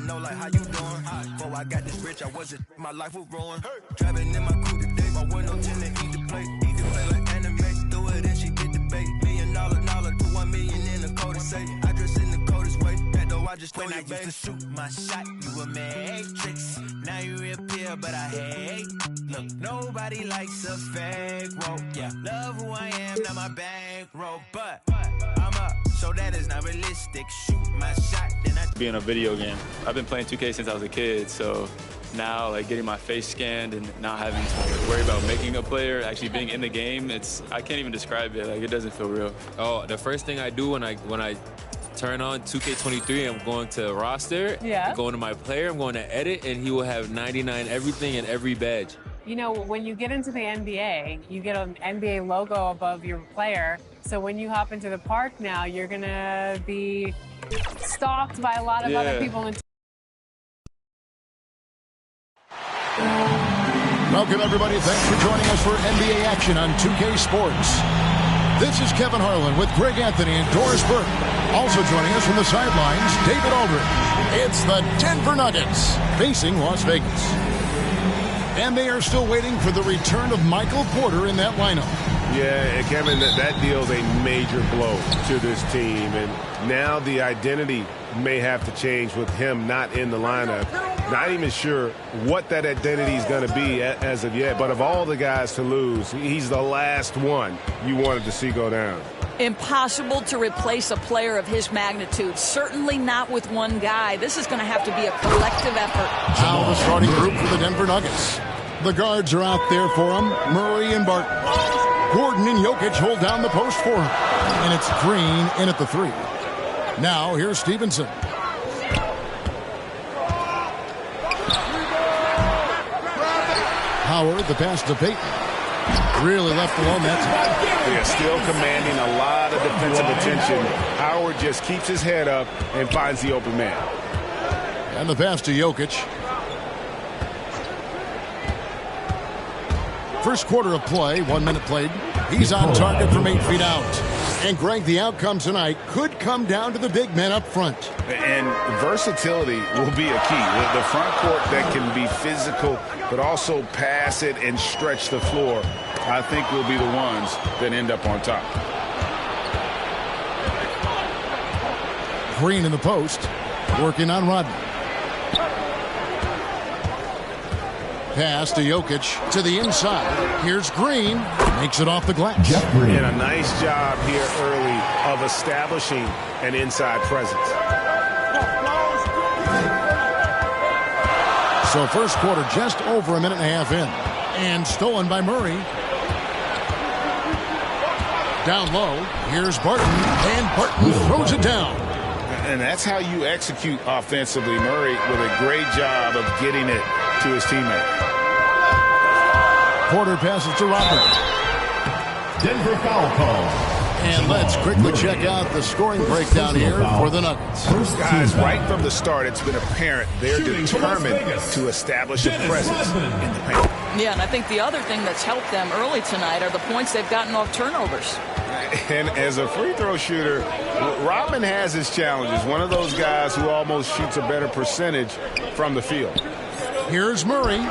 know like how you doing. Before I got this rich, I wasn't. My life was ruined. Driving in my coupe today, my window tinted. Eat the plate like anime. Do it and she get the bait. $1 million to 1 million in the code to say. I dress in the coldest way. That though I just when I used to shoot my shot, you a matrix. Now you reappear, but I hate. Look, nobody likes a fake rope. Yeah, love who I am, not my bankroll. But I'm up, so that is not realistic. Shoot my shot, then I being a video game. I've been playing 2K since I was a kid, so now like getting my face scanned and not having to worry about making a player, actually being in the game, I can't even describe it. Like, it doesn't feel real. Oh, the first thing I do when I turn on 2K23, I'm going to roster, I'm going to my player, I'm going to edit, and he will have 99 everything and every badge. You know, when you get into the NBA, you get an NBA logo above your player. So when you hop into the park now, you're going to be stalked by a lot of other people. Welcome, everybody. Thanks for joining us for NBA action on 2K Sports. This is Kevin Harlan with Greg Anthony and Doris Burke. Also joining us from the sidelines, David Aldridge. It's the Denver Nuggets facing Las Vegas. And they are still waiting for the return of Michael Porter in that lineup. Yeah, Kevin, that deals a major blow to this team. And now the identity may have to change with him not in the lineup. Not even sure what that identity is going to be as of yet. But of all the guys to lose, he's the last one you wanted to see go down. Impossible to replace a player of his magnitude. Certainly not with one guy. This is going to have to be a collective effort. Now the starting group for the Denver Nuggets. The guards are out there for him. Murray and Barton. Gordon and Jokic hold down the post for him. And it's Green in at the 3. Now here's Stevenson. Howard, the pass to Payton. Really left alone that time. They're still commanding a lot of defensive attention. Howard just keeps his head up and finds the open man. And the pass to Jokic. First quarter of play, 1 minute played. He's on target from 8 feet out. And Greg, the outcome tonight could come down to the big men up front. And versatility will be a key. The front court that can be physical, but also pass it and stretch the floor, I think will be the ones that end up on top. Green in the post, working on Rodman. Pass to Jokic to the inside. Here's Green. Makes it off the glass. And a nice job here early of establishing an inside presence. So first quarter just over a minute and a half in. And stolen by Murray. Down low. Here's Barton. And Barton throws it down. And that's how you execute offensively. Murray with a great job of getting it to his teammate. Porter passes to Rodman. Denver foul call. And let's quickly check out the scoring breakdown here for the Nuggets. Guys, right from the start, it's been apparent they're determined to establish a presence in the paint. Yeah, and I think the other thing that's helped them early tonight are the points they've gotten off turnovers. And as a free throw shooter, Rodman has his challenges. One of those guys who almost shoots a better percentage from the field. Here's Murray.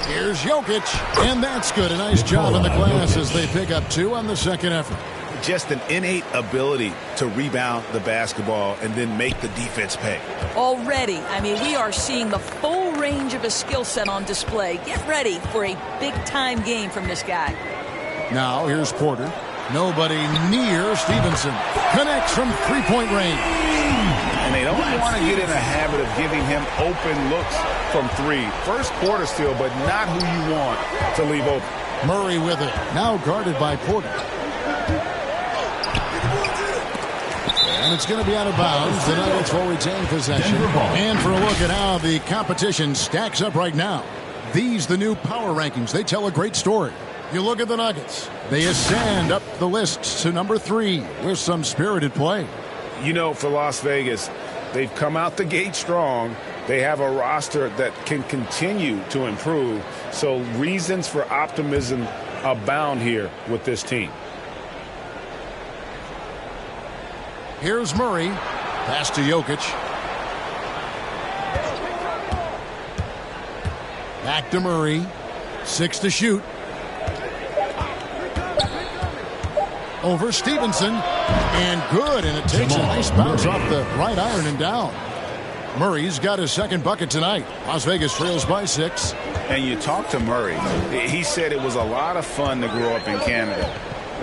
Here's Jokic. And that's good. A nice job in the glass as they pick up 2 on the second effort. Just an innate ability to rebound the basketball and then make the defense pay. Already, I mean, we are seeing the full range of his skill set on display. Get ready for a big-time game from this guy. Now here's Porter. Nobody near Stevenson. Connects from three-point range. And they don't want to get in a habit of giving him open looks from 3. First quarter still, but not who you want to leave open. Murray with it. Now guarded by Porter. And it's going to be out of bounds. The Nuggets will retain possession. And for a look at how the competition stacks up right now. These, the new power rankings, they tell a great story. You look at the Nuggets. They ascend up the list to number 3 with some spirited play. You know, for Las Vegas, they've come out the gate strong. They have a roster that can continue to improve. So reasons for optimism abound here with this team. Here's Murray. Pass to Jokic. Back to Murray. 6 to shoot. Over Stevenson. And good, and it takes a nice bounce off the right iron and down. Murray's got his second bucket tonight. Las Vegas trails by 6. And you talk to Murray. He said it was a lot of fun to grow up in Canada.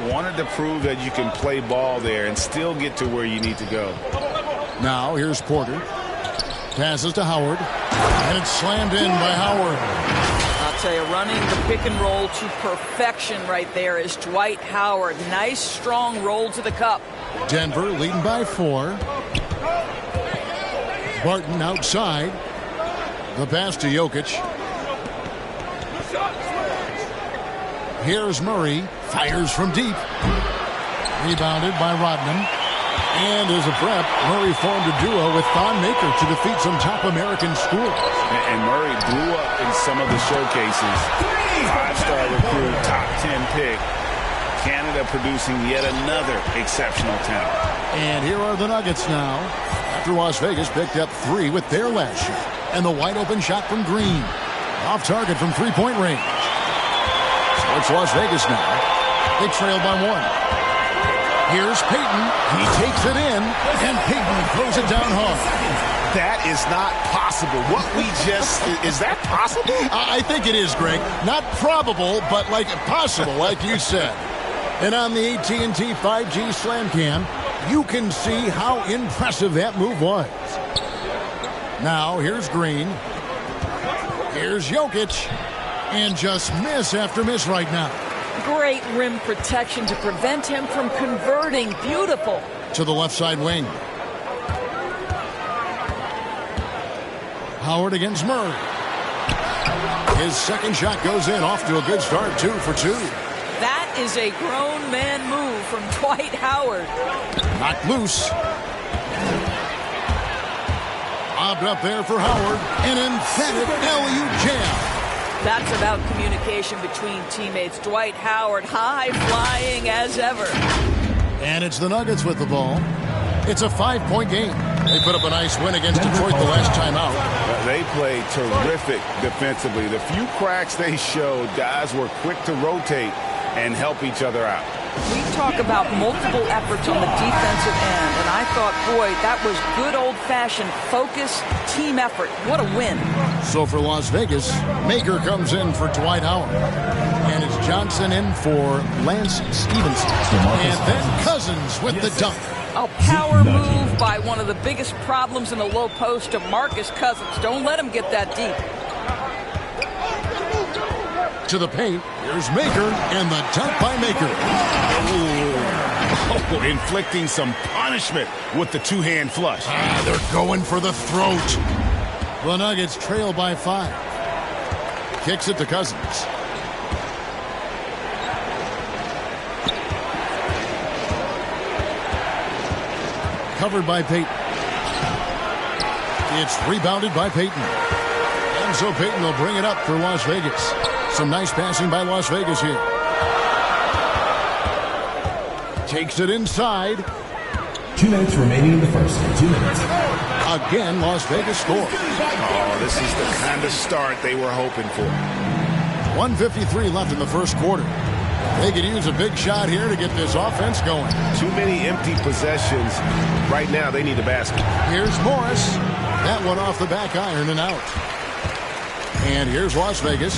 Wanted to prove that you can play ball there and still get to where you need to go. Now here's Porter. Passes to Howard. And it's slammed in by Howard. I'll tell you, running the pick and roll to perfection right there is Dwight Howard. Nice, strong roll to the cup. Denver leading by 4. Barton outside. The pass to Jokic. Here's Murray. Fires from deep. Rebounded by Rodman. And as a prep, Murray formed a duo with Thon Maker to defeat some top American schools. And Murray blew up in some of the showcases. 5-star recruit, top 10 pick. Canada producing yet another exceptional talent. And here are the Nuggets now. After Las Vegas picked up 3 with their last shot. And the wide open shot from Green. Off target from 3-point range. So it's Las Vegas now. They trail by 1. Here's Payton. He takes it in, and Payton throws it down hard. That is not possible. What we just... Is that possible? I think it is, Greg. Not probable, but like possible, like you said. And on the AT&T 5G Slam Cam, you can see how impressive that move was. Now, here's Green. Here's Jokic. And just miss after miss right now. Great rim protection to prevent him from converting. Beautiful. To the left side wing. Howard against Murray. His second shot goes in, off to a good start, 2 for 2. That is a grown man move from Dwight Howard. Knocked loose. Lobbed up there for Howard. An emphatic alley-oop jam. That's about communication between teammates. Dwight Howard, high-flying as ever. And it's the Nuggets with the ball. It's a 5-point game. They put up a nice win against Detroit the last time out. They played terrific defensively. The few cracks they showed, guys were quick to rotate and help each other out. We talk about multiple efforts on the defensive end, and I thought, boy, that was good old-fashioned focus, team effort. What a win. So for Las Vegas, Maker comes in for Dwight Howard. And it's Johnson in for Lance Stevenson. And then Cousins with the dunk. A power move by one of the biggest problems in the low post to Marcus Cousins. Don't let him get that deep. To the paint, here's Maker, and the dunk by Maker. Oh, inflicting some punishment with the two-hand flush. They're going for the throat. The Nuggets trail by 5. Kicks it to Cousins. Covered by Payton. It's rebounded by Payton. And so Payton will bring it up for Las Vegas. Some nice passing by Las Vegas here. Takes it inside. 2 minutes remaining in the first. 2 minutes. Again, Las Vegas scores. Oh, this is the kind of start they were hoping for. 1:53 left in the first quarter. They could use a big shot here to get this offense going. Too many empty possessions. Right now, they need a basket. Here's Morris. That one off the back iron and out. And here's Las Vegas.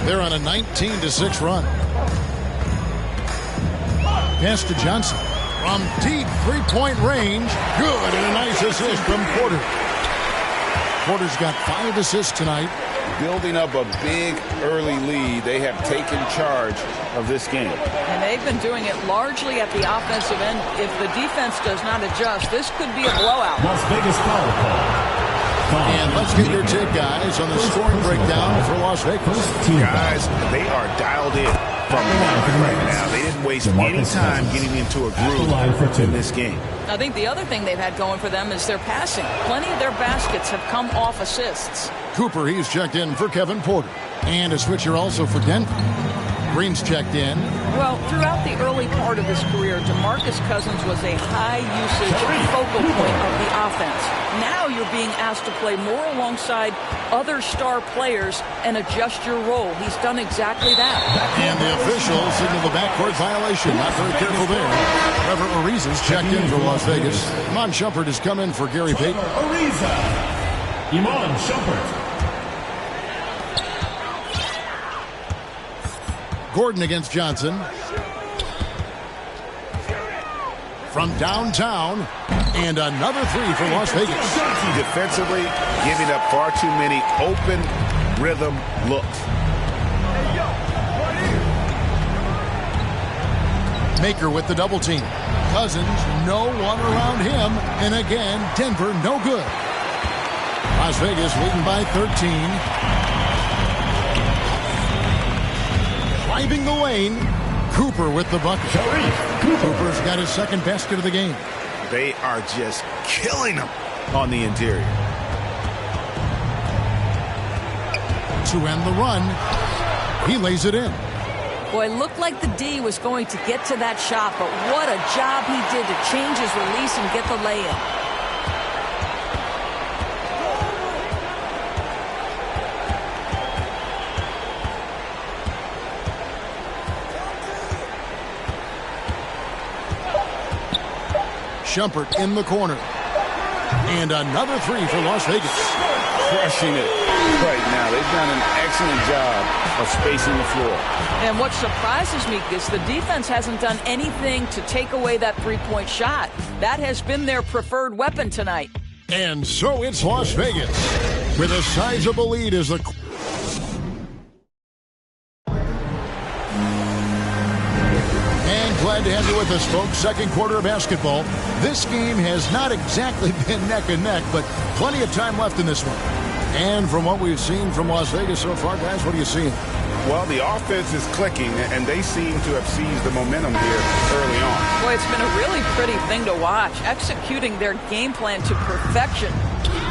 They're on a 19-6 run. Pass to Johnson. From deep three-point range. Good, and a nice assist from Porter. Porter's got 5 assists tonight. Building up a big early lead, they have taken charge of this game. And they've been doing it largely at the offensive end. If the defense does not adjust, this could be a blowout. Las Vegas foul call. And let's get your take, guys, on the scoring breakdown for Las Vegas. Guys, they are dialed in from the line right now. They didn't waste any time getting into a groove in this game. I think the other thing they've had going for them is their passing. Plenty of their baskets have come off assists. Cooper, he's checked in for Kevin Porter. And a switcher also for Denver. Green's checked in. Well, throughout the early part of his career, DeMarcus Cousins was a high-usage focal point of the offense. Now you're being asked to play more alongside other star players and adjust your role. He's done exactly that. And the officials signal the backcourt violation. Not very careful there. Trevor Ariza's checked in for Las Vegas. Iman Shumpert has come in for Gary Payton. Ariza. Iman Shumpert. Gordon against Johnson. From downtown, and another three for Las Vegas. Defensively, giving up far too many open rhythm looks. Maker with the double team. Cousins, no one around him, and again, Denver, no good. Las Vegas leading by 13. Driving the lane, Cooper with the bucket. Cooper's got his second basket of the game. They are just killing them on the interior. To end the run, he lays it in. Boy, it looked like the D was going to get to that shot, but what a job he did to change his release and get the lay-in. Shumpert in the corner. And another three for Las Vegas. Crushing it right now. They've done an excellent job of spacing the floor. And what surprises me is the defense hasn't done anything to take away that three-point shot. That has been their preferred weapon tonight. And so it's Las Vegas with a sizable lead as the... Glad to have you with us, folks. Second quarter of basketball. This game has not exactly been neck and neck, but plenty of time left in this one. And from what we've seen from Las Vegas so far, guys, what are you seeing? Well, the offense is clicking, and they seem to have seized the momentum here early on. Boy, it's been a really pretty thing to watch, executing their game plan to perfection.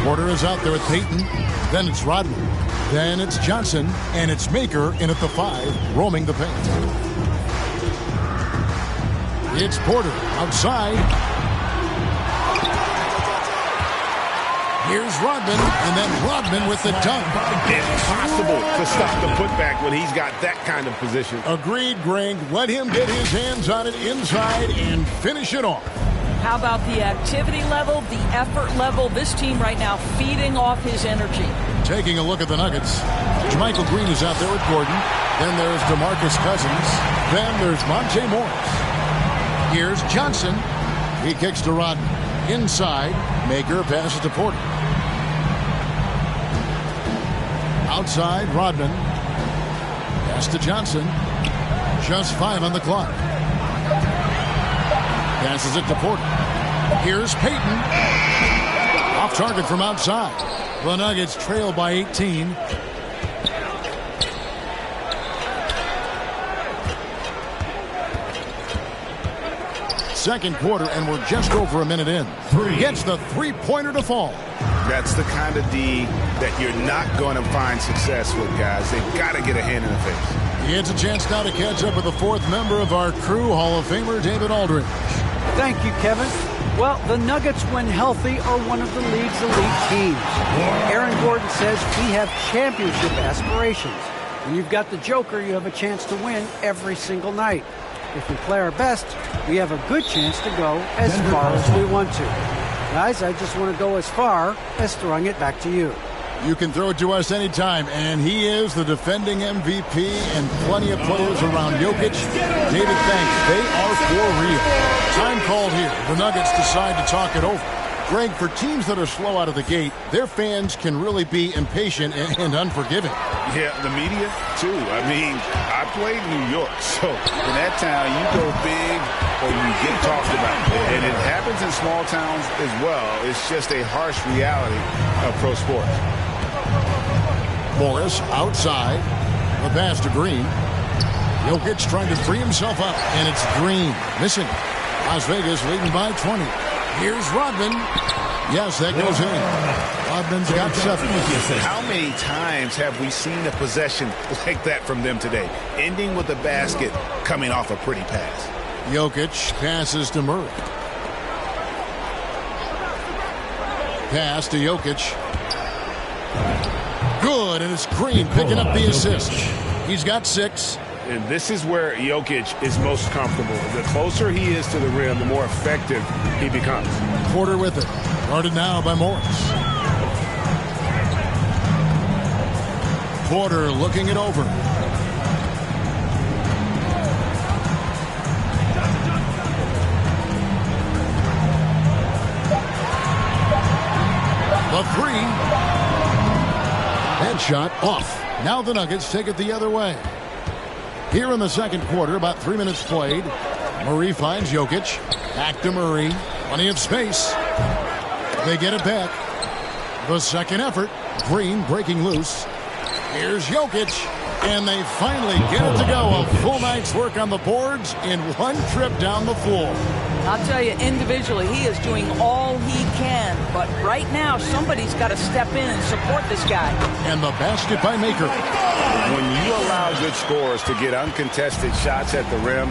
Porter is out there with Payton. Then it's Rodman. Then it's Johnson, and it's Maker in at the 5, roaming the paint. It's Porter outside. Here's Rodman, and then Rodman with the dunk. Impossible to stop the putback when he's got that kind of position. Agreed, Greg. Let him get his hands on it inside and finish it off. How about the activity level, the effort level? This team right now feeding off his energy. Taking a look at the Nuggets. JaMychal Green is out there with Gordon. Then there's DeMarcus Cousins. Then there's Monte Morris. Here's Johnson. He kicks to Rodman. Inside, Maker passes to Porter. Outside, Rodman. Pass to Johnson. Just 5 on the clock. Passes it to Porter. Here's Payton. Off target from outside. The Nuggets trail by 18. Second quarter, and we're just over a minute in. Gets the three-pointer to fall. That's the kind of D that you're not going to find success with, guys. They've got to get a hand in the face. He gets a chance now to catch up with the fourth member of our crew, Hall of Famer David Aldridge. Thank you, Kevin. Well, the Nuggets, when healthy, are one of the league's elite teams. Aaron Gordon says we have championship aspirations. When you've got the Joker, you have a chance to win every single night. If we play our best, we have a good chance to go as far as we want to. Guys, I just want to go as far as throwing it back to you. You can throw it to us anytime, and he is the defending MVP and plenty of players around Jokic. David, thanks. They are for real. Time called here. The Nuggets decide to talk it over. Greg, for teams that are slow out of the gate, their fans can really be impatient and unforgiving. Yeah, the media, too. I mean, I played in New York, so in that town, you go big or you get talked about. And it happens in small towns as well. It's just a harsh reality of pro sports. Morris outside. The pass to Green. Jokic trying to free himself up, and it's Green missing. Las Vegas leading by 20. Here's Rodman. Yes, that goes in. Rodman's got 7. How many times have we seen a possession like that from them today, ending with a basket coming off a pretty pass? Jokic passes to Murray. Pass to Jokic. Good, and it's Green picking up the assist. He's got 6. And this is where Jokic is most comfortable. The closer he is to the rim, the more effective he becomes. Porter with it. Guarded now by Morris. Porter looking it over. The 3. Headshot off. Now the Nuggets take it the other way. Here in the second quarter, about 3 minutes played. Murray finds Jokic. Back to Murray. Plenty of space. They get it back. The second effort. Green breaking loose. Here's Jokic. And they finally get it to go. A full night's work on the boards in one trip down the floor. I'll tell you, individually, he is doing all he can. But right now, somebody's got to step in and support this guy. And the basket by Maker. When you allow good scorers to get uncontested shots at the rim,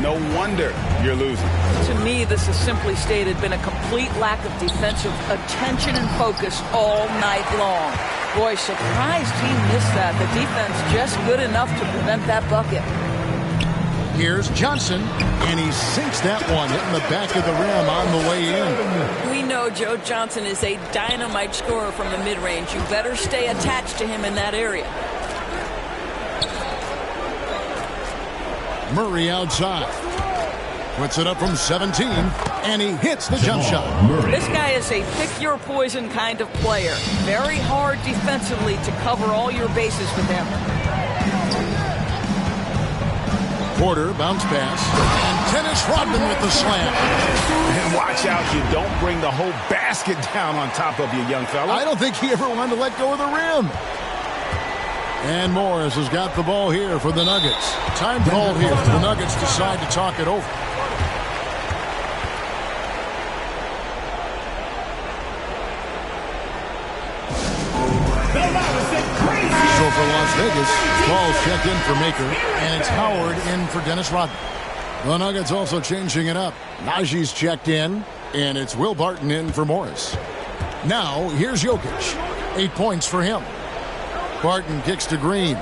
no wonder you're losing. To me, this has simply stated been a complete lack of defensive attention and focus all night long. Boy, surprised he missed that. The defense just good enough to prevent that bucket. Here's Johnson, and he sinks that one, hitting the back of the rim on the way in. We know Joe Johnson is a dynamite scorer from the mid-range. You better stay attached to him in that area. Murray outside. Puts it up from 17, and he hits the jump shot. This guy is a pick-your-poison kind of player. Very hard defensively to cover all your bases with him. Porter bounce pass, and Dennis Rodman with the slam. And watch out, you don't bring the whole basket down on top of you, young fella. I don't think he ever wanted to let go of the rim. And Morris has got the ball here for the Nuggets. Time called here. The Nuggets decide to talk it over. So for Las Vegas, Paul's checked in for Maker, and it's Howard in for Dennis Rodman. The Nuggets also changing it up. Najee's checked in, and it's Will Barton in for Morris. Now, here's Jokic. 8 points for him. Barton kicks to Green.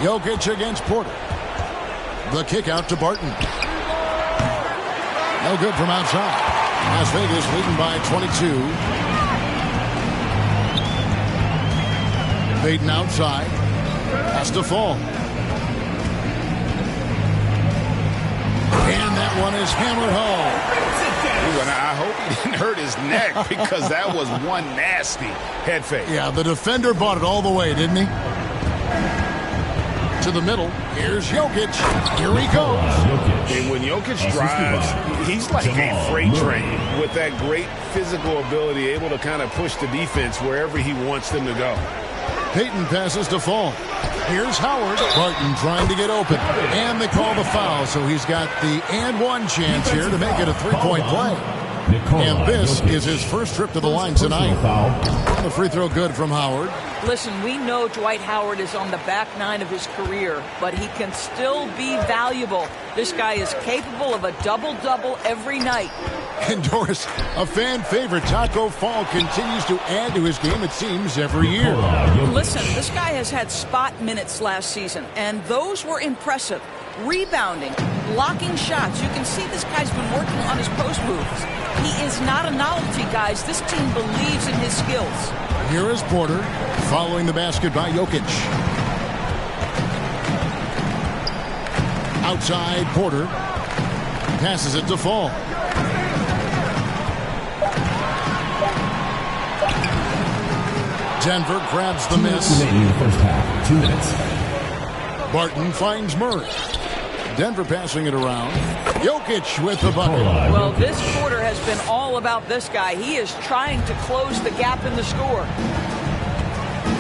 Jokic against Porter. The kick out to Barton. No good from outside. Las Vegas leading by 22. Payton outside. Has to fall. And that one is hammered home. Ooh, and I hope he didn't hurt his neck because that was one nasty head fake. Yeah, the defender bought it all the way, didn't he? To the middle. Here's Jokic. Here he goes. And when Jokic drives, he's like a freight train with that great physical ability, able to kind of push the defense wherever he wants them to go. Payton passes to Fall. Here's Howard. Barton trying to get open. And they call the foul, so he's got the and one chance here to make it a three-point play. And this is his first trip to the line tonight. The free throw good from Howard. Listen, we know Dwight Howard is on the back nine of his career, but he can still be valuable. This guy is capable of a double-double every night. And Doris, a fan favorite, Taco Fall continues to add to his game, it seems, every year. Listen, this guy has had spot minutes last season, and those were impressive. Rebounding, blocking shots. You can see this guy's been working on his post moves. He is not a novelty, guys. This team believes in his skills. Here is Porter, following the basket by Jokic. Outside, Porter passes it to Fall. Denver grabs the miss. In the first half, 2 minutes. Barton finds Murray. Denver passing it around. Jokic with the bucket. Well, this quarter has been all about this guy. He is trying to close the gap in the score.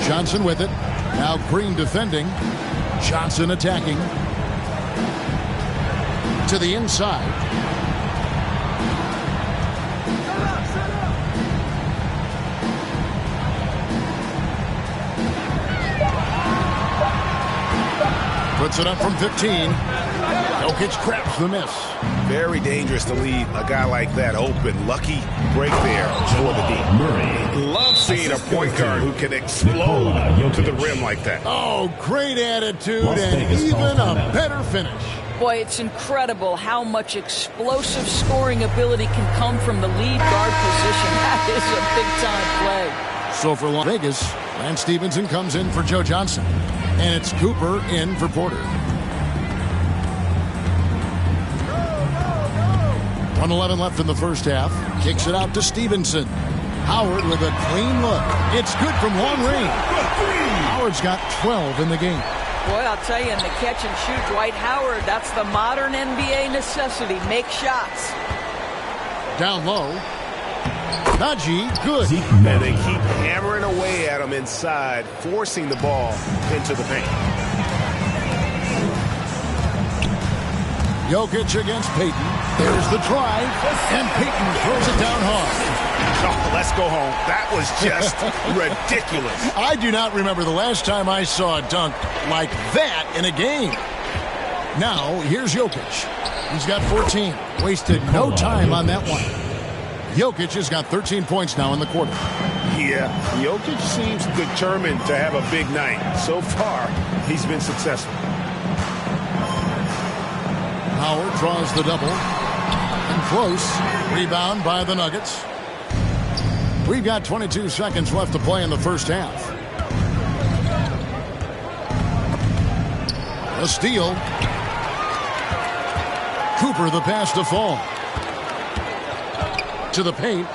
Johnson with it. Now Green defending. Johnson attacking. To the inside. Puts it up from 15. Jokic grabs the miss. Very dangerous to leave a guy like that open. Lucky break there for the D. Love seeing a point guard who can explode to the rim like that. Oh, great attitude and even a better finish. Boy, it's incredible how much explosive scoring ability can come from the lead guard position. That is a big-time play. So for Las Vegas, Lance Stevenson comes in for Joe Johnson. And it's Cooper in for Porter. 1:11 left in the first half. Kicks it out to Stevenson. Howard with a clean look. It's good from long range. Howard's got 12 in the game. Boy, I'll tell you, in the catch and shoot, Dwight Howard, that's the modern NBA necessity. Make shots. Down low. Najee, good. And they keep hammering away at him inside, forcing the ball into the paint. Jokic against Payton. There's the drive, and Payton throws it down hard. Oh, let's go home. That was just ridiculous. I do not remember the last time I saw a dunk like that in a game. Now, here's Jokic. He's got 14. Wasted no time on that one. Jokic has got 13 points now in the quarter. Yeah, Jokic seems determined to have a big night. So far, he's been successful. Howard draws the double. And close. Rebound by the Nuggets. We've got 22 seconds left to play in the first half. A steal. Cooper the pass to fall. To the paint.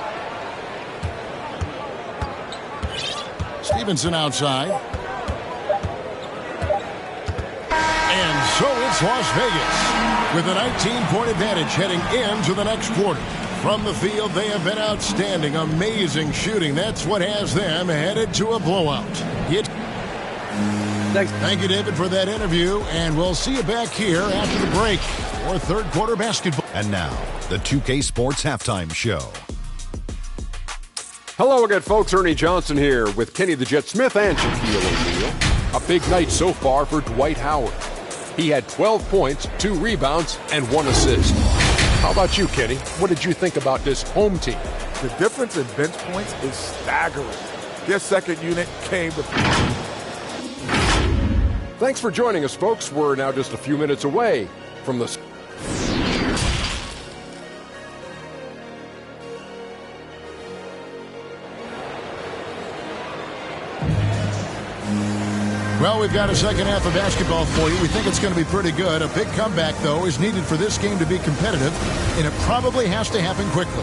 Stevenson outside. And so it's Las Vegas with a 19-point advantage heading into the next quarter. From the field, they have been outstanding. Amazing shooting. That's what has them headed to a blowout. Thank you, David, for that interview. And we'll see you back here after the break for third quarter basketball. And now, the 2K Sports Halftime Show. Hello again, folks. Ernie Johnson here with Kenny the Jet Smith and Shaquille O'Neal. A big night so far for Dwight Howard. He had 12 points, 2 rebounds, and 1 assist. How about you, Kenny? What did you think about this home team? The difference in bench points is staggering. Their second unit came to... Thanks for joining us, folks. We're now just a few minutes away from the... Well, we've got a second half of basketball for you. We think it's going to be pretty good. A big comeback, though, is needed for this game to be competitive, and it probably has to happen quickly.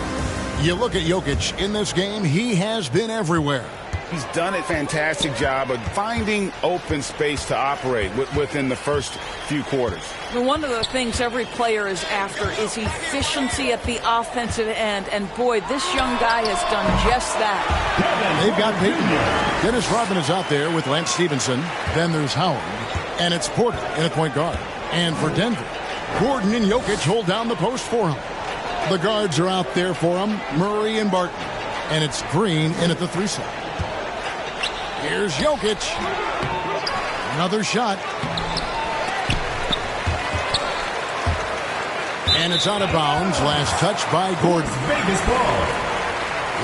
You look at Jokic in this game, he has been everywhere. He's done a fantastic job of finding open space to operate within the first few quarters. One of the things every player is after is efficiency at the offensive end. And, boy, this young guy has done just that. They've got Payton. Dennis Rodman is out there with Lance Stevenson. Then there's Howard. And it's Porter in a point guard. And for Denver, Gordon and Jokic hold down the post for him. The guards are out there for him, Murray and Barton. And it's Green in at the 3 slot. Here's Jokic. Another shot. And it's out of bounds. Last touch by Gordon.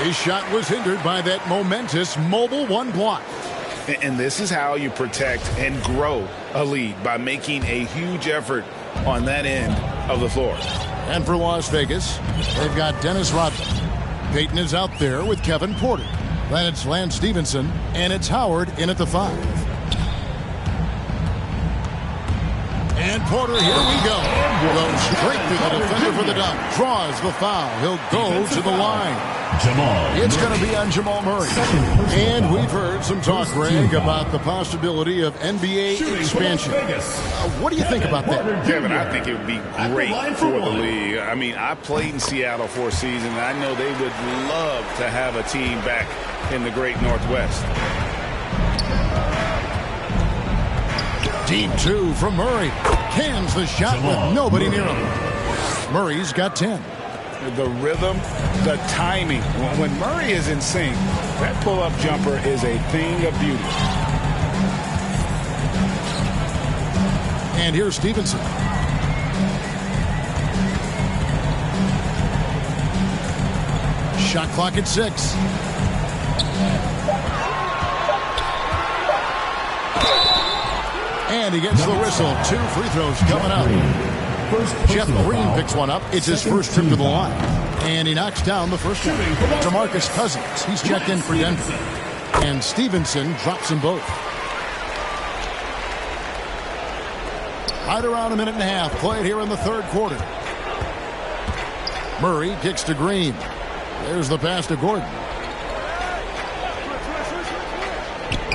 His shot was hindered by that momentous mobile one block. And this is how you protect and grow a lead, by making a huge effort on that end of the floor. And for Las Vegas, they've got Dennis Rodman. Payton is out there with Kevin Porter. Then it's Lance Stevenson, and it's Howard in at the 5. And Porter, here we go. Goes straight through the defender for the dunk. Draws the foul. He'll go to the line. It's going to be on Jamal Murray. And we've heard some talk, Greg, about the possibility of NBA expansion. What do you think about that? Kevin, I think it would be great for the league. I mean, I played in Seattle for a season, and I know they would love to have a team back in the great Northwest. Deep 2 from Murray. Cans the shot with nobody near him. Murray's got 10. The rhythm, the timing. When Murray is in sync, that pull-up jumper is a thing of beauty. And here's Stevenson. Shot clock at 6. And he gets the whistle. 2 free throws coming up. Jeff Green picks one up. It's his first trip to the line. And he knocks down the first one. DeMarcus Cousins. He's checked in for Denver. And Stevenson drops them both. Right around a minute and a half played here in the third quarter. Murray kicks to Green. There's the pass to Gordon.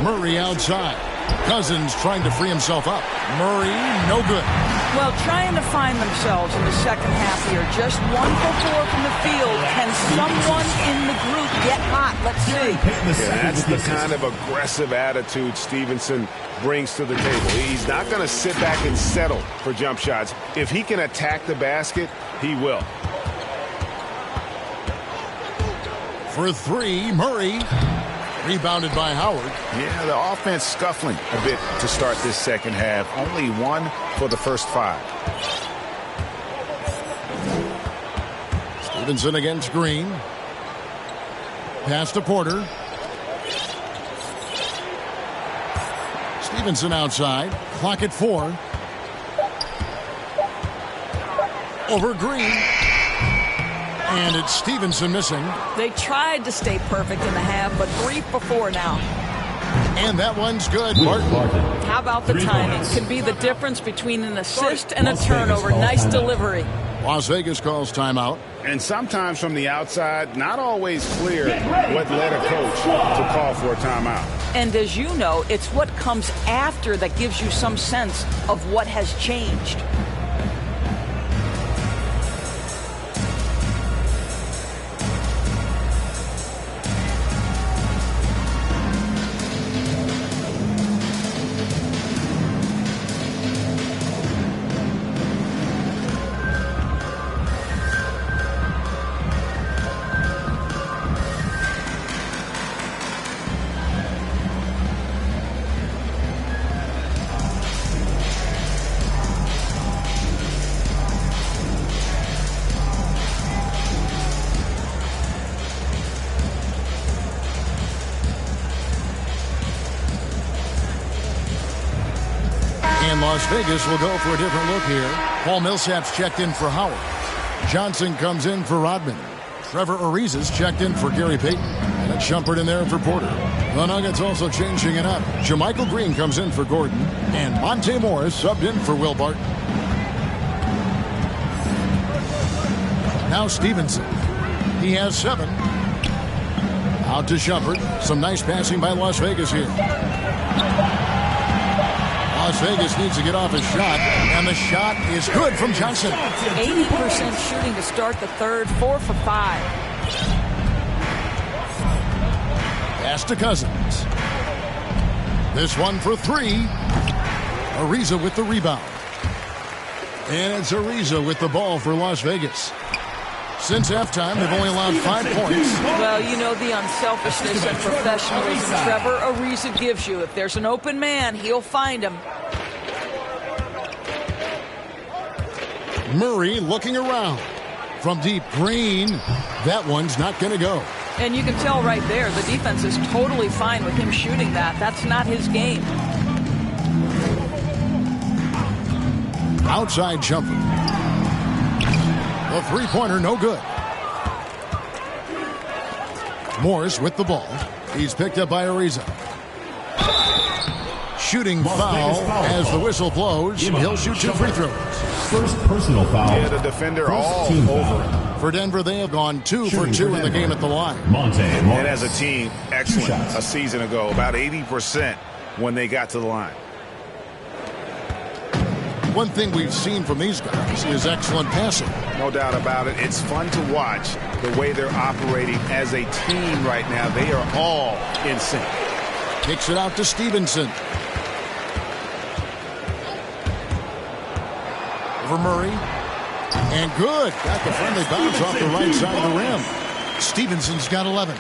Murray outside. Cousins trying to free himself up. Murray, no good. Well, trying to find themselves in the second half here. Just 1 for 4 from the field. Can someone in the group get hot? Let's see. Yeah, that's the kind of aggressive attitude Stevenson brings to the table. He's not going to sit back and settle for jump shots. If he can attack the basket, he will. For 3, Murray. Rebounded by Howard. Yeah, the offense scuffling a bit to start this second half. Only 1 for the first 5. Stevenson against Green. Pass to Porter. Stevenson outside. Clock at 4. Over Green. And it's Stevenson missing. They tried to stay perfect in the half, but 3 for 4 now. And that one's good. Martin. How about the timing? Can be the difference between an assist and a turnover. Nice delivery. Las Vegas calls timeout. And sometimes from the outside, not always clear what led a coach to call for a timeout. And as you know, it's what comes after that gives you some sense of what has changed. Las Vegas will go for a different look here. Paul Millsap's checked in for Howard. Johnson comes in for Rodman. Trevor Ariza's checked in for Gary Payton. And it's Shumpert in there for Porter. The Nuggets also changing it up. JaMychal Green comes in for Gordon. And Monte Morris subbed in for Will Barton. Now Stevenson. He has 7. Out to Shumpert. Some nice passing by Las Vegas here. Las Vegas needs to get off a shot, and the shot is good from Johnson. 80% shooting to start the third, 4 for 5. Pass to Cousins. This one for 3. Ariza with the rebound. And it's Ariza with the ball for Las Vegas. Since halftime, they've only allowed 5 points. Well, you know the unselfishness and professionalism Trevor Ariza gives you. If there's an open man, he'll find him. Murray looking around. From deep, Green. That one's not going to go. And you can tell right there, the defense is totally fine with him shooting that. That's not his game. Outside jumper. The three-pointer, no good. Morris with the ball. He's picked up by Ariza. Shooting foul as the whistle blows. He'll shoot 2 free throws. First personal foul. Yeah, the defender all over him. For Denver, they have gone 2 for 2 in the game at the line. And as a team, excellent a season ago. About 80% when they got to the line. One thing we've seen from these guys is excellent passing. No doubt about it. It's fun to watch the way they're operating as a team right now. They are all in sync. Kicks it out to Stevenson. Over Murray. And good. Got the friendly bounce off the right side of the rim. Stevenson's got 11.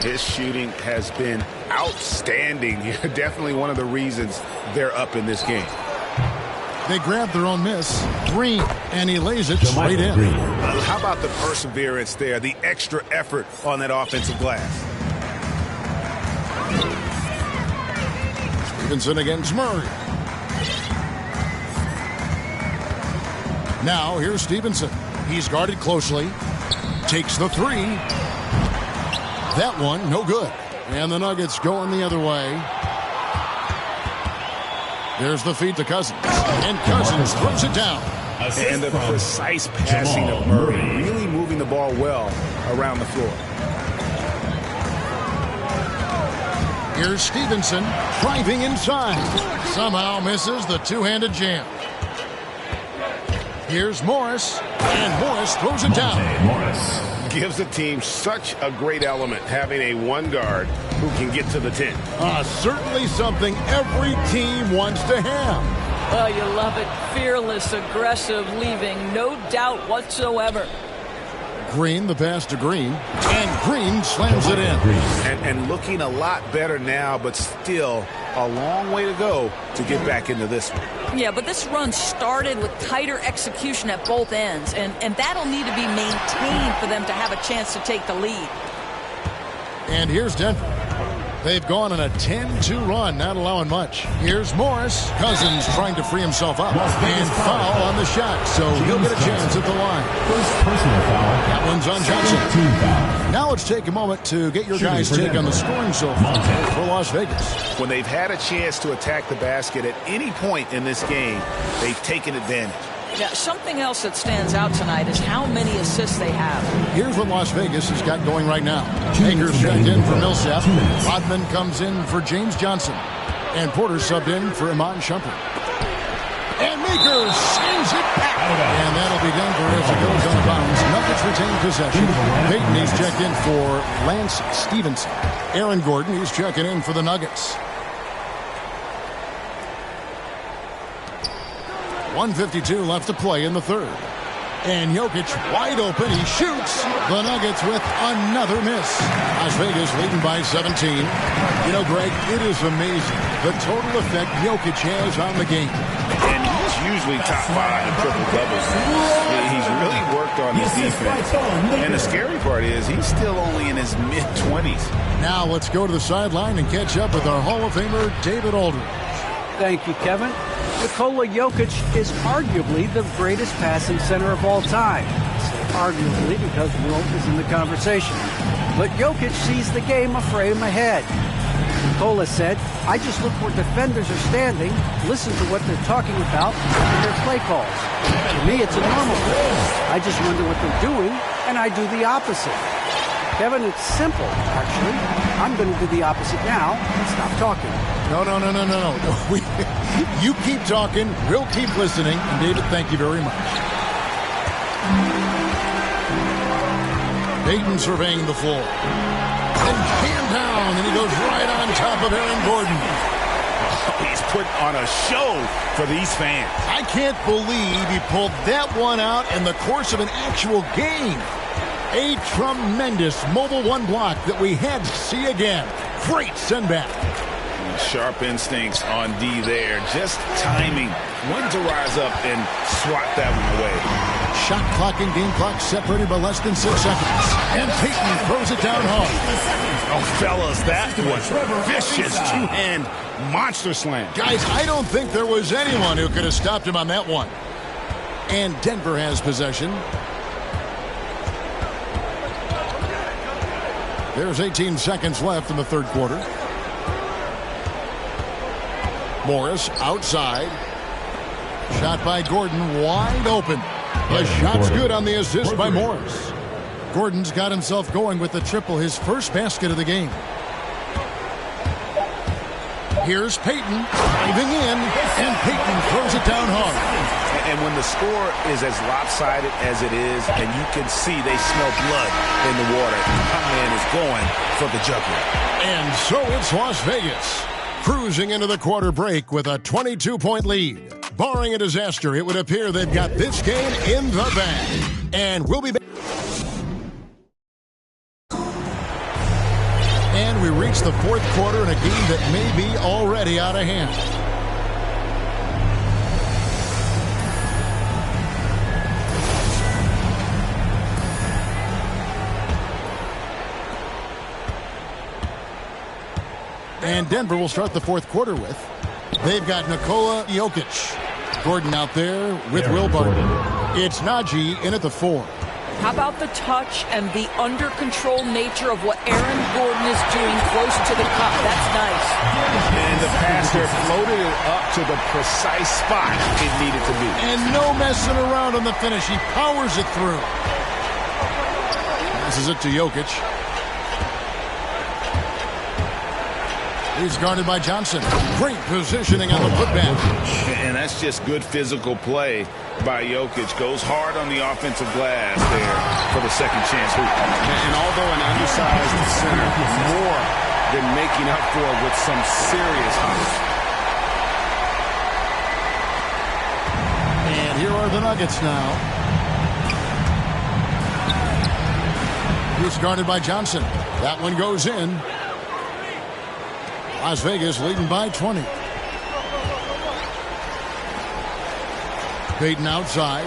His shooting has been outstanding. Definitely one of the reasons they're up in this game. They grab their own miss. Green, and he lays it straight in. How about the perseverance there, the extra effort on that offensive glass? Stevenson against Murray. Now, here's Stevenson. He's guarded closely. Takes the three. That one, no good. And the Nuggets going the other way. There's the feed to Cousins. And Cousins throws it down. And the precise passing of Murray, really moving the ball well around the floor. Here's Stevenson driving inside. Somehow misses the two-handed jam. Here's Morris, and Morris throws it down. Morris gives the team such a great element, having a one guard who can get to the 10. Certainly something every team wants to have. Oh, you love it. Fearless, aggressive, leaving no doubt whatsoever. Green, the pass to Green, and Green slams it in. And looking a lot better now, but still a long way to go to get back into this one. Yeah, but this run started with tighter execution at both ends, and that'll need to be maintained for them to have a chance to take the lead. And here's Denver. They've gone on a 10-2 run, not allowing much. Here's Morris. Cousins trying to free himself up. And foul on the shot, so he'll get a chance at the line. First personal foul. That one's on Johnson. Now let's take a moment to get your guys' take on the scoring so far for Las Vegas. When they've had a chance to attack the basket at any point in this game, they've taken advantage. Yeah, something else that stands out tonight is how many assists they have. Here's what Las Vegas has got going right now. Akers checked in for Millsap. Rodman comes in for James Johnson. And Porter subbed in for Iman Shumpert. And Maker sends it back. And that'll be Denver as it goes on bounds. Nuggets retain possession. Payton, he's checked in for Lance Stevenson. Aaron Gordon, he's checking in for the Nuggets. 1:52 left to play in the third. And Jokic wide open. He shoots. The Nuggets with another miss. Las Vegas leading by 17. You know, Greg, it is amazing the total effect Jokic has on the game. And he's usually top 5 in triple-doubles. He's really worked on his defense. And the scary part is he's still only in his mid-20s. Now let's go to the sideline and catch up with our Hall of Famer, David Aldridge. Thank you, Kevin. Nikola Jokic is arguably the greatest passing center of all time. I say arguably because Wilt is in the conversation. But Jokic sees the game a frame ahead. Nikola said, I just look where defenders are standing, listen to what they're talking about, and their play calls. To me, it's a normal thing. I just wonder what they're doing, and I do the opposite. Kevin, it's simple, actually. I'm going to do the opposite now and stop talking. No. You keep talking, we'll keep listening. And David, thank you very much. Payton surveying the floor. And jammed down, and he goes right on top of Aaron Gordon. He's put on a show for these fans. I can't believe he pulled that one out in the course of an actual game. A tremendous mobile one block that we had to see again. Great send back. Sharp instincts on D there. Just timing when to rise up and swat that one away. Shot clock and game clock separated by less than 6 seconds. And Payton throws it down hard. Oh, fellas, that was vicious two-hand monster slam. Guys, I don't think there was anyone who could have stopped him on that one. And Denver has possession. There's 18 seconds left in the third quarter. Morris outside. Shot by Gordon, wide open. The shot's good on the assist by Morris. Gordon's got himself going with the triple, his first basket of the game. Here's Payton driving in, and Payton throws it down hard. And when the score is as lopsided as it is, and you can see they smell blood in the water, my man is going for the jugular. And so it's Las Vegas, cruising into the quarter break with a 22-point lead. Barring a disaster, it would appear they've got this game in the bag. And we'll be back. And we reach the fourth quarter in a game that may be already out of hand. And Denver will start the fourth quarter with. They've got Nikola Jokic. Gordon out there with Will Barton. It's Najee in at the 4. How about the touch and the under-control nature of what Aaron Gordon is doing close to the cup? That's nice. And the passer floated it up to the precise spot it needed to be. And no messing around on the finish. He powers it through. Passes it to Jokic. He's guarded by Johnson. Great positioning on the putback. And that's just good physical play by Jokic. Goes hard on the offensive glass there for the second chance hoop. And although an undersized center, more than making up for it with some serious hops. And here are the Nuggets now. He's guarded by Johnson. That one goes in. Las Vegas leading by 20. Payton outside.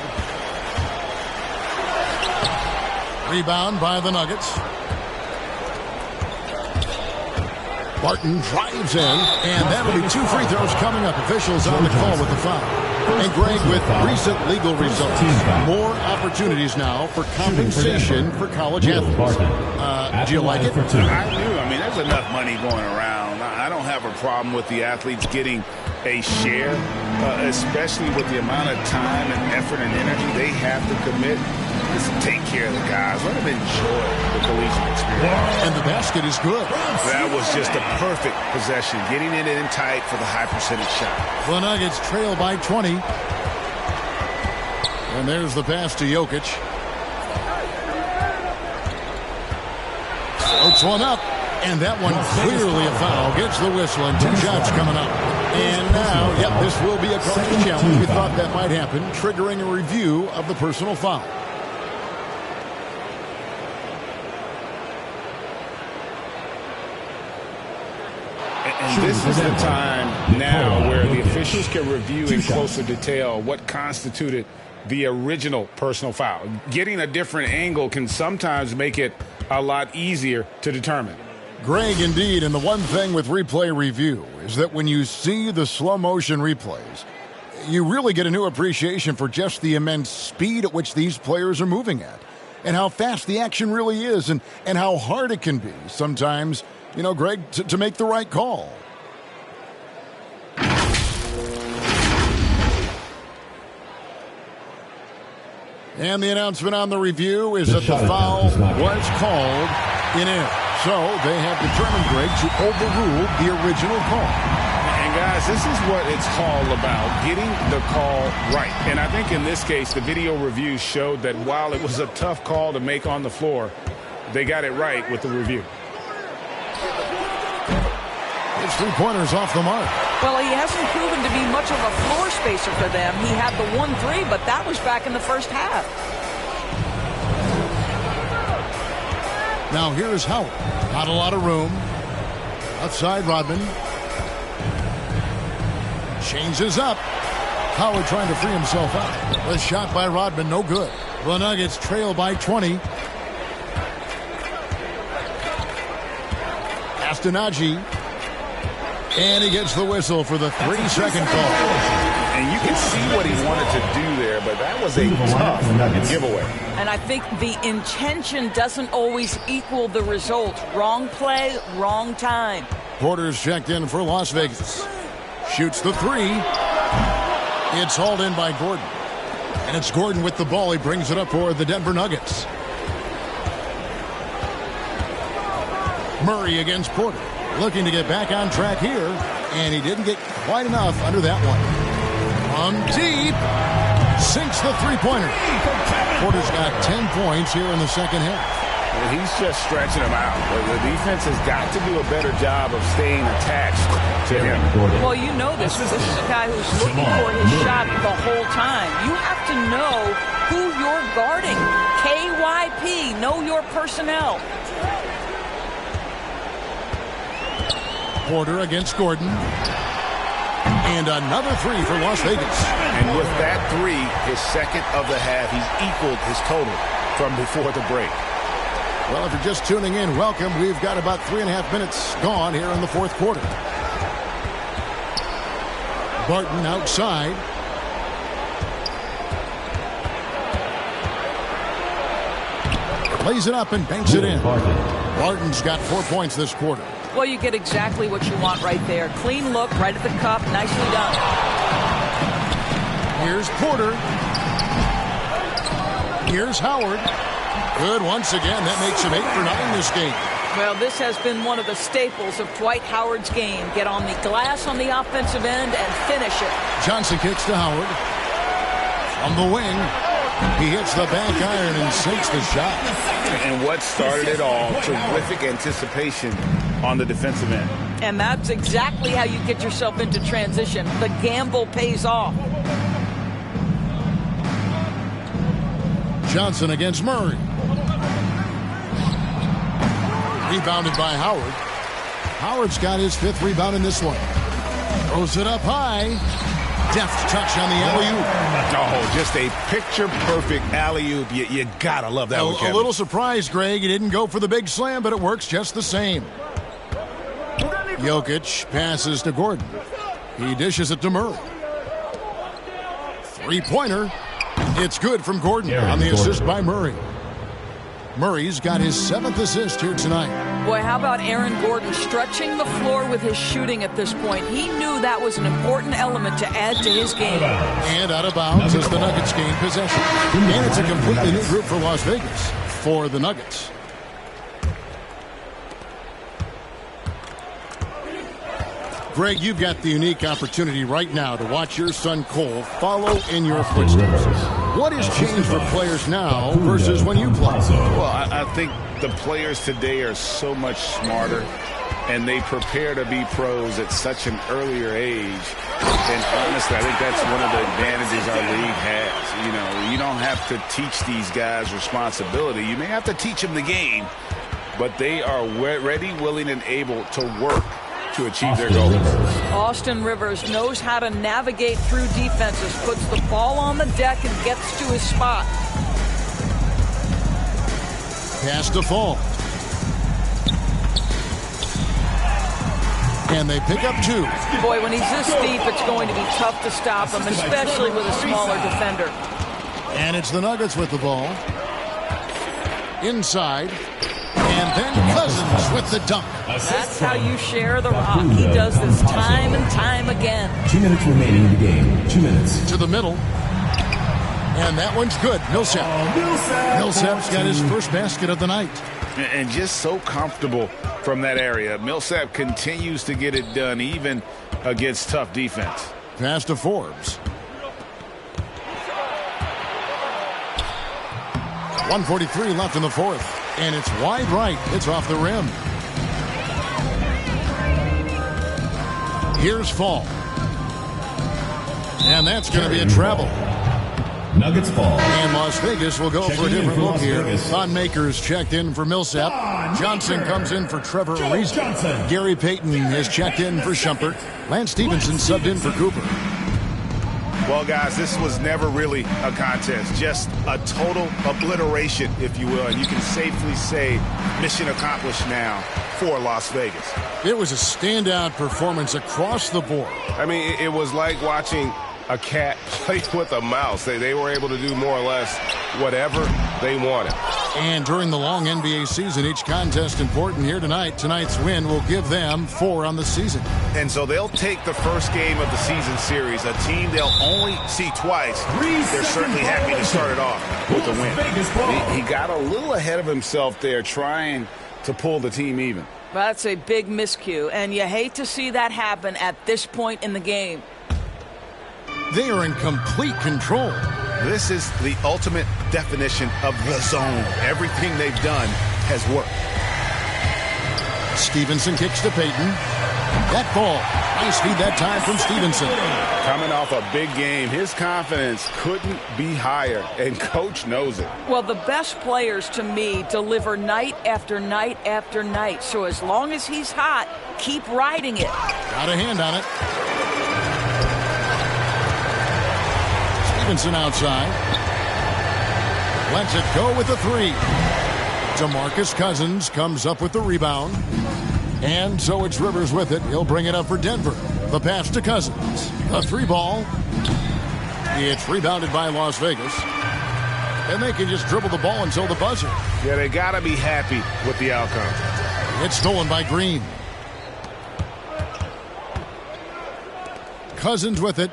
Rebound by the Nuggets. Barton drives in, and that'll be 2 free throws coming up. Officials on the call with the foul. And Greg, with recent legal results, more opportunities now for compensation for college athletes. Do you like it? I do. I mean, there's enough money going around. I don't have a problem with the athletes getting a share, especially with the amount of time and effort and energy they have to commit. Just take care of the guys. Let them enjoy the collegiate experience. And the basket is good. That was just a perfect possession, getting it in tight for the high percentage shot. The Nuggets trail by 20. And there's the pass to Jokic. Floats one up. And that one clearly a foul. Gets the whistle and 2 shots coming up. And now, yep, this will be a coaching challenge. We thought that might happen, triggering a review of the personal foul. And this is the time now where the officials can review in closer detail what constituted the original personal foul. Getting a different angle can sometimes make it a lot easier to determine. Greg, indeed, and the one thing with replay review is that when you see the slow motion replays, you really get a new appreciation for just the immense speed at which these players are moving at, and how fast the action really is, and how hard it can be sometimes, you know, Greg, to make the right call. And the announcement on the review is that the foul was called in air. So they have determined, Greg, to overrule the original call. And guys, this is what it's all about, getting the call right. And I think in this case, the video review showed that while it was a tough call to make on the floor, they got it right with the review. It's 3-pointers off the mark. Well, he hasn't proven to be much of a floor spacer for them. He had the 1-3, but that was back in the first half. Now here's Howard. Not a lot of room. Outside Rodman. Changes up. Howard trying to free himself out. The shot by Rodman, no good. The Nuggets trail by 20. Pass to Najee. And he gets the whistle for the 3-second call. And you can see what he wanted to do there, but that was a tough giveaway. And I think the intention doesn't always equal the result. Wrong play, wrong time. Porter's checked in for Las Vegas. Shoots the 3. It's hauled in by Gordon. And it's Gordon with the ball. He brings it up for the Denver Nuggets. Murray against Porter. Looking to get back on track here. And he didn't get quite enough under that one. From deep. Sinks the 3-pointer. Porter's got 10 points here in the second half. Well, he's just stretching him out. The defense has got to do a better job of staying attached to him. Well, you know this. This is a guy who's looking for his shot the whole time. You have to know who you're guarding. KYP, know your personnel. Porter against Gordon. And another 3 for Las Vegas. And with that 3, his second of the half, he's equaled his total from before the break. Well, if you're just tuning in, welcome. We've got about 3.5 minutes gone here in the fourth quarter. Barton outside. Lays it up and banks it in. Barton's got 4 points this quarter. Well, you get exactly what you want right there. Clean look, right at the cup. Nicely done. Here's Porter. Here's Howard. Good once again. That makes him 8 for 9 this game. Well, this has been one of the staples of Dwight Howard's game. Get on the glass on the offensive end and finish it. Johnson kicks to Howard. From the wing, he hits the back iron and sinks the shot. And what started it all, terrific anticipation on the defensive end. And that's exactly how you get yourself into transition. The gamble pays off. Johnson against Murray. Rebounded by Howard. Howard's got his 5th rebound in this one. Throws it up high. Deft touch on the alley-oop. Oh, just a picture-perfect alley-oop. You gotta love that one, Kevin. A little surprised, Greg. He didn't go for the big slam, but it works just the same. Jokic passes to Gordon. He dishes it to Murray. 3-pointer. It's good from Gordon on the assist by Murray. Murray's got his 7th assist here tonight. Boy, how about Aaron Gordon stretching the floor with his shooting at this point? He knew that was an important element to add to his game. And out of bounds as the Nuggets gain possession. And it's a completely new group for Las Vegas for the Nuggets. Greg, you've got the unique opportunity right now to watch your son Cole follow in your footsteps. What has changed for players now versus when you played? Well, I think the players today are so much smarter, and they prepare to be pros at such an earlier age. And honestly, I think that's one of the advantages our league has. You know, you don't have to teach these guys responsibility. You may have to teach them the game, but they are ready, willing, and able to work to achieve their goals. Austin Rivers knows how to navigate through defenses, puts the ball on the deck and gets to his spot. Pass to Fall. And they pick up 2. Boy, when he's this deep, it's going to be tough to stop him, especially with a smaller defender. And it's the Nuggets with the ball. Inside. And then Cousins with the dunk. That's how you share the rock. He does this time and time again. 2 minutes remaining in the game. 2 minutes. To the middle. And that one's good. Millsap. Millsap's got his first basket of the night. And just so comfortable from that area. Millsap continues to get it done even against tough defense. Pass to Forbes. 1:43 left in the fourth. And it's wide right. It's off the rim. Here's Fall. And that's going to be a travel. Nuggets ball. And Las Vegas will go for a different look here. Thon Maker's checked in for Millsap. Johnson comes in for Trevor Ariza. Gary Payton has checked in for Shumpert. Lance Stevenson subbed in for Cooper. Well, guys, this was never really a contest. Just a total obliteration, if you will. And you can safely say mission accomplished now for Las Vegas. It was a standout performance across the board. I mean, it was like watching a cat play with a mouse. They were able to do more or less whatever they wanted. And during the long NBA season, each contest important here tonight. Tonight's win will give them 4 on the season. And so they'll take the first game of the season series, a team they'll only see twice. They're certainly happy to start it off with a win. He got a little ahead of himself there trying to pull the team even. That's a big miscue, and you hate to see that happen at this point in the game. They are in complete control. This is the ultimate definition of the zone. Everything they've done has worked. Stevenson kicks to Payton. That ball. Nice feed that time from Stevenson. Coming off a big game, his confidence couldn't be higher, and Coach knows it. Well, the best players, to me, deliver night after night after night. So as long as he's hot, keep riding it. Got a hand on it. Stevenson outside. Lets it go with the 3. DeMarcus Cousins comes up with the rebound. And so it's Rivers with it. He'll bring it up for Denver. The pass to Cousins. The three ball. It's rebounded by Las Vegas. And they can just dribble the ball until the buzzer. Yeah, they got to be happy with the outcome. It's stolen by Green. Cousins with it.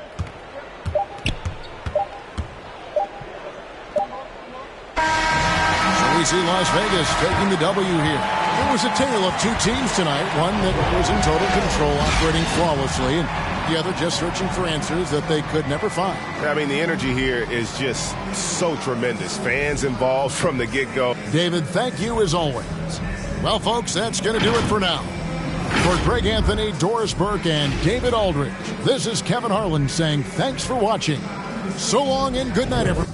So we see Las Vegas taking the W here. It was a tale of two teams tonight. One that was in total control, operating flawlessly, and the other just searching for answers that they could never find. I mean, the energy here is just so tremendous. Fans involved from the get-go. David, thank you as always. Well, folks, that's going to do it for now. For Greg Anthony, Doris Burke, and David Aldridge, this is Kevin Harlan saying thanks for watching. So long and good night, everyone.